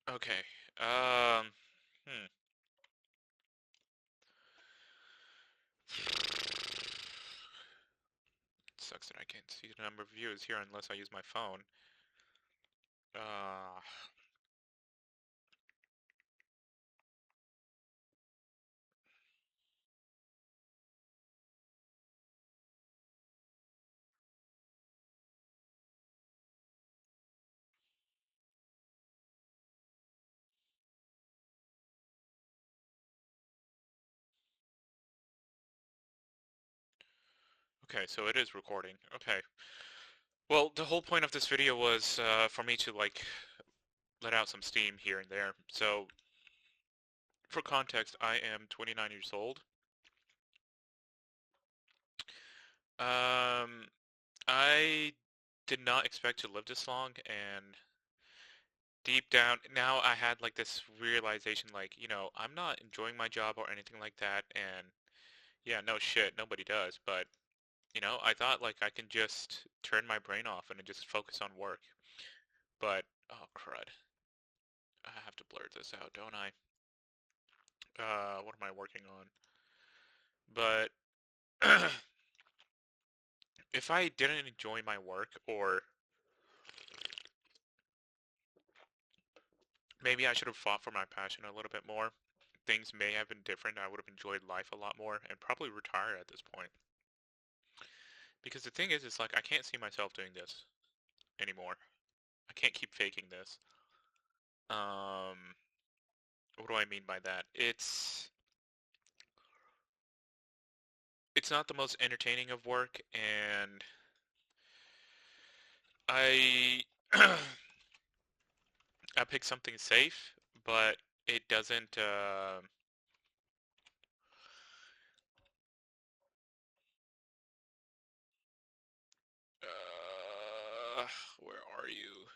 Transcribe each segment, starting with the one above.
Okay. Um, hmm. Sucks that I can't see the number of views here unless I use my phone. Uh, okay, so it is recording. Okay. Well, the whole point of this video was for me to like let out some steam here and there. So, for context, I am 29 years old. Um, I did not expect to live this long, and deep down, now I had like this realization, like, I'm not enjoying my job or anything like that, and yeah, no shit, nobody does, but, I thought like I can just turn my brain off and just focus on work, but, oh crud, I have to blur this out, don't I? What am I working on? But, if I didn't enjoy my work, or maybe I should have fought for my passion a little bit more, things may have been different. I would have enjoyed life a lot more and probably retire at this point. Because the thing is, it's like I can't see myself doing this anymore. I can't keep faking this. Um, what do I mean by that? It's not the most entertaining of work, and I I pick something safe, but it doesn't. Uh, where are you?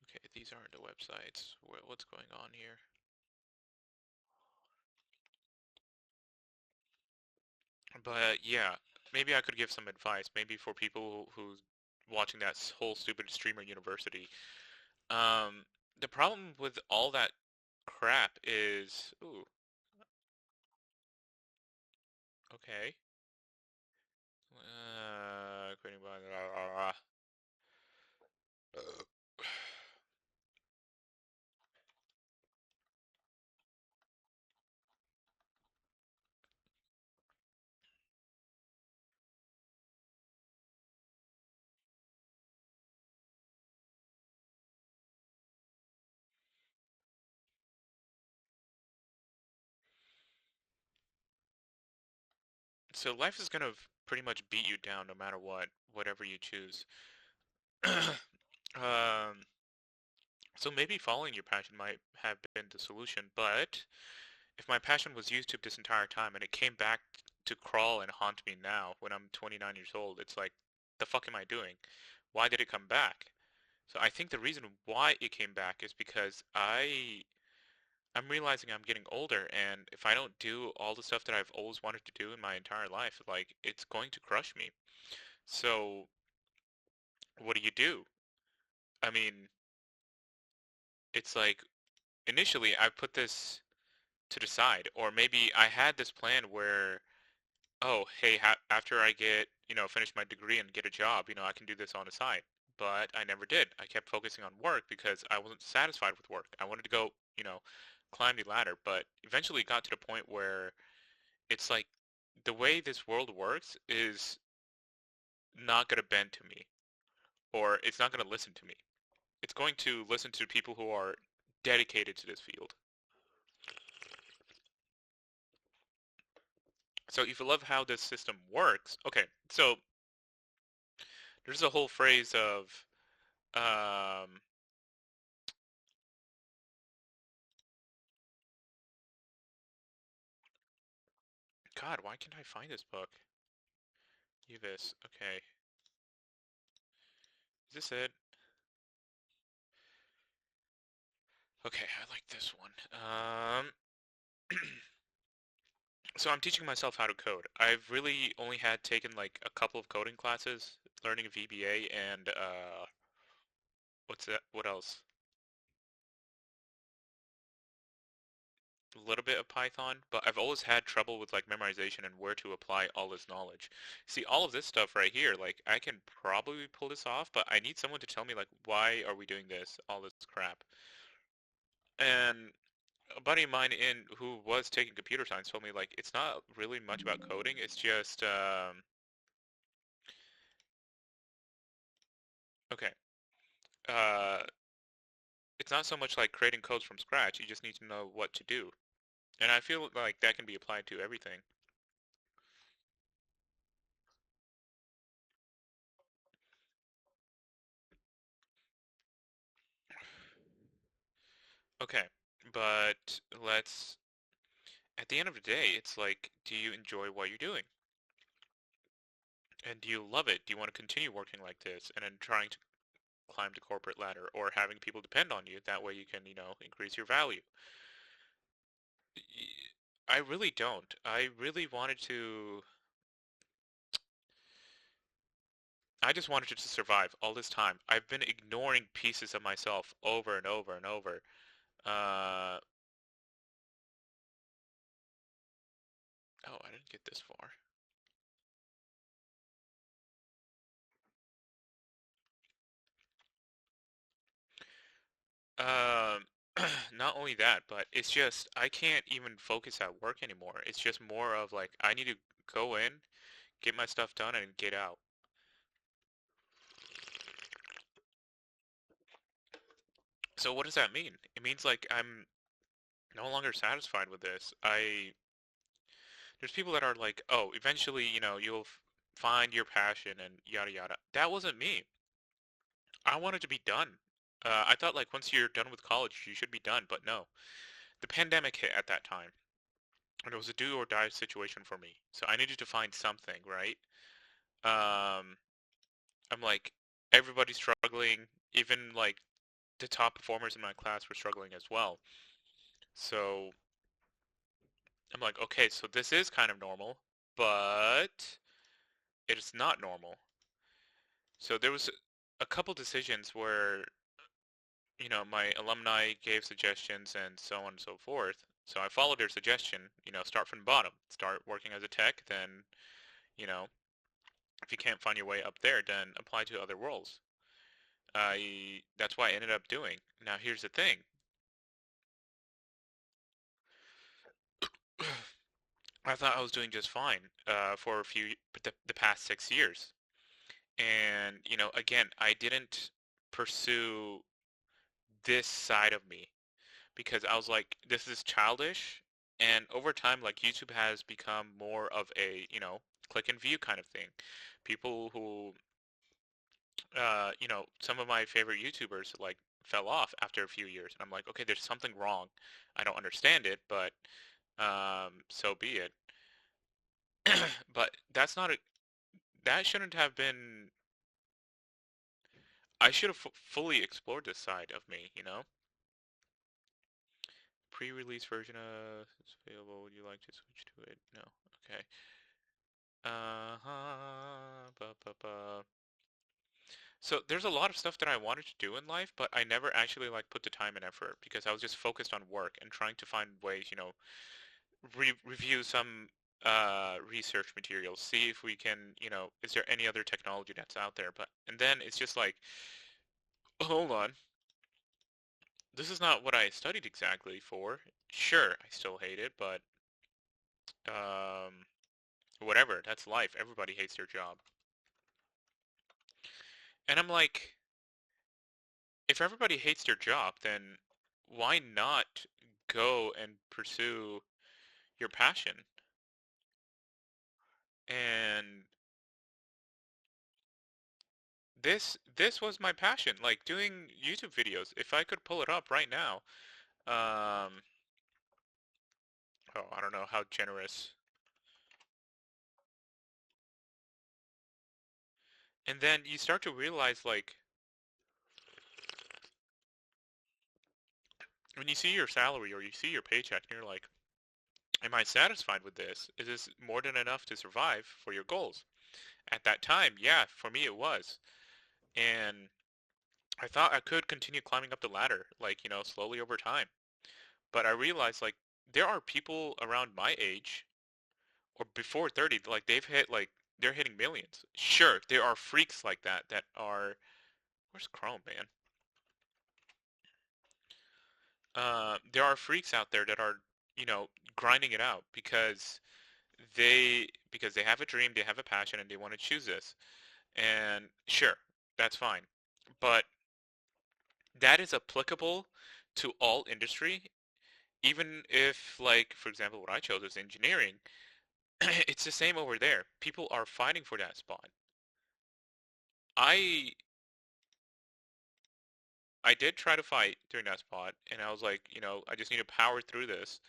Okay, these aren't the websites. What's going on here? But yeah, maybe I could give some advice. Maybe for people who's watching that whole stupid streamer university. Um, the problem with all that crap is, ooh, okay. Creating blah, blah, blah, blah. Uh, So life is gonna pretty much beat you down no matter what, whatever you choose. Um, so maybe following your passion might have been the solution, but if my passion was YouTube this entire time and it came back to crawl and haunt me now when I'm 29 years old, it's like, the fuck am I doing? Why did it come back? So I think the reason why it came back is because I'm realizing I'm getting older, and if I don't do all the stuff that I've always wanted to do in my entire life, like, it's going to crush me. So what do you do? I mean, it's like initially I put this to the side, or maybe I had this plan where, oh, hey, after I get, finish my degree and get a job, I can do this on the side. But I never did. I kept focusing on work because I wasn't satisfied with work. I wanted to go, climb the ladder, but eventually it got to the point where it's like the way this world works is not going to bend to me, or it's not going to listen to me. It's going to listen to people who are dedicated to this field. So if you love how this system works, okay, so there's a whole phrase of, um, God, why can't I find this book? Uvis, okay. Is this it? Okay, I like this one. So I'm teaching myself how to code. I've really only had taken like a couple of coding classes, learning VBA and What's that? What else? A little bit of Python, but I've always had trouble with like memorization and where to apply all this knowledge. See, all of this stuff right here, like I can probably pull this off, but I need someone to tell me like why are we doing this, all this crap. And a buddy of mine in who was taking computer science told me like it's not really much about coding. It's just okay. Uh, it's not so much like creating codes from scratch. You just need to know what to do. And I feel like that can be applied to everything. Okay, but let's at the end of the day, it's like, do you enjoy what you're doing? And do you love it? Do you want to continue working like this and then trying to climb the corporate ladder or having people depend on you? That way you can, increase your value. I really don't. I really wanted to, I just wanted to survive all this time. I've been ignoring pieces of myself over and over and over. Uh, oh, I didn't get this far. Um, not only that, but it's just I can't even focus at work anymore. It's just more of like I need to go in, get my stuff done, and get out. So what does that mean? It means like I'm no longer satisfied with this. There's people that are like, oh, eventually, you'll find your passion and yada yada. That wasn't me. I wanted to be done. I thought like once you're done with college, you should be done, but no. The pandemic hit at that time, and it was a do or die situation for me. So I needed to find something, right? Um, I'm like, everybody's struggling. Even like the top performers in my class were struggling as well. So I'm like, okay, so this is kind of normal, but it is not normal. So there was a couple decisions where, my alumni gave suggestions and so on and so forth. So I followed their suggestion, start from the bottom, start working as a tech, then, you know, if you can't find your way up there, then apply to other roles. That's what I ended up doing. Now here's the thing. I thought I was doing just fine for the past 6 years. And, again, I didn't pursue this side of me because I was like, this is childish. And over time, like YouTube has become more of a, click and view kind of thing. People who, some of my favorite YouTubers like fell off after a few years. And I'm like, okay, there's something wrong. I don't understand it, but so be it. But that shouldn't have been. I should have fully explored this side of me, Pre-release version is available. Would you like to switch to it? No. Okay. Uh-huh. So there's a lot of stuff that I wanted to do in life, but I never actually like put the time and effort because I was just focused on work and trying to find ways, review some research materials, see if we can, is there any other technology that's out there? But and then it's just like, hold on, this is not what I studied exactly for. Sure, I still hate it, but um, whatever. That's life. Everybody hates their job. And I'm like, if everybody hates their job, then why not go and pursue your passion? And this was my passion, like doing YouTube videos. If I could pull it up right now, um, oh, I don't know how generous. And then you start to realize, like, when you see your salary or you see your paycheck, and you're like, am I satisfied with this? Is this more than enough to survive for your goals? At that time, yeah, for me it was. And I thought I could continue climbing up the ladder, like, slowly over time. But I realized, like, there are people around my age or before 30, like, they're hitting millions. Sure, there are freaks like that are, where's Chrome, man? There are freaks out there that are, you know, grinding it out because they have a dream, they have a passion, and they want to choose this. And sure, that's fine. But that is applicable to all industry, even if, like, for example, what I chose is engineering. It's the same over there. People are fighting for that spot. I I did try to fight during that spot, and I was like, I just need to power through this.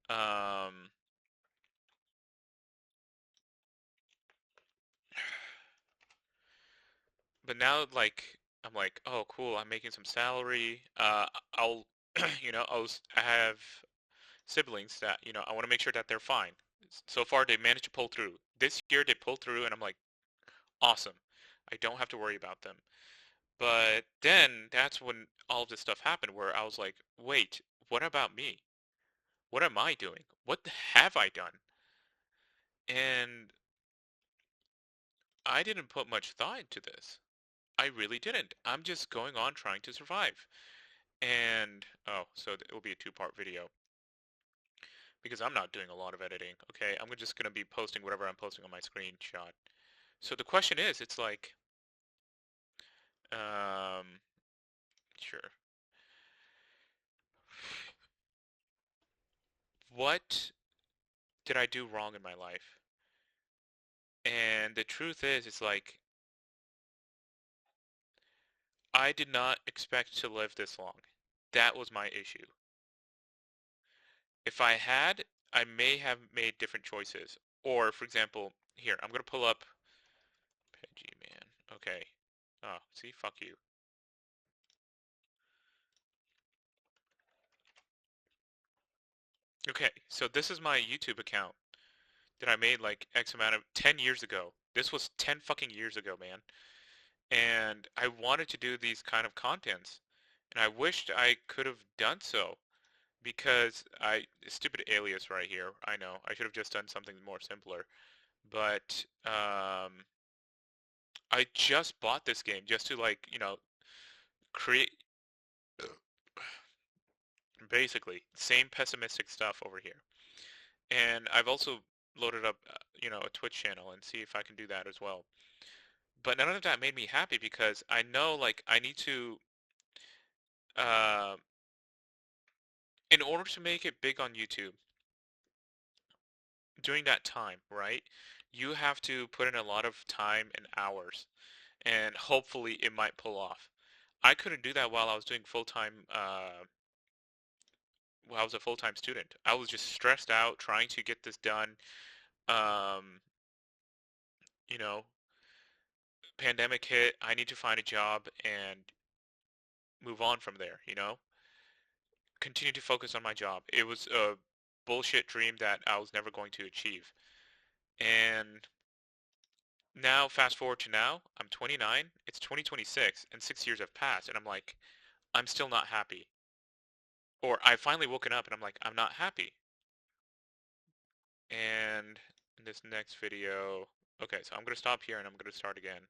Um, but now, like, I'm like, oh, cool, I'm making some salary. I'll, I have siblings that, I want to make sure that they're fine. So far, they managed to pull through. This year, they pulled through, and I'm like, awesome. I don't have to worry about them. But then that's when all of this stuff happened, where I was like, wait, what about me? What am I doing? What have I done? And I didn't put much thought into this. I really didn't. I'm just going on trying to survive. And, oh, so it will be a two-part video because I'm not doing a lot of editing. Okay, I'm just going to be posting whatever I'm posting on my screenshot. So the question is, it's like, um, sure. What did I do wrong in my life? And the truth is, it's like, I did not expect to live this long. That was my issue. If I had, I may have made different choices. Or, for example, here, I'm going to pull up Peggy, man. Okay. Oh, see? Fuck you. Okay, so this is my YouTube account that I made like X amount of 10 years ago. This was 10 fucking years ago, man. And I wanted to do these kind of contents. And I wished I could have done so because stupid alias right here. I know. I should have just done something more simpler. But I just bought this game just to, like, create basically same pessimistic stuff over here. And I've also loaded up, a Twitch channel and see if I can do that as well. But none of that made me happy because I know, like, I need to, uh, in order to make it big on YouTube during that time, right? You have to put in a lot of time and hours, and hopefully it might pull off. I couldn't do that while I was doing full-time, while I was a full-time student. I was just stressed out trying to get this done. Um, you know, pandemic hit, I need to find a job and move on from there, Continue to focus on my job. It was a bullshit dream that I was never going to achieve. And now, fast forward to now, I'm 29, it's 2026, and 6 years have passed, and I'm like, I'm still not happy. Or I finally woken up and I'm like, I'm not happy. And in this next video, okay, so I'm going to stop here and I'm going to start again.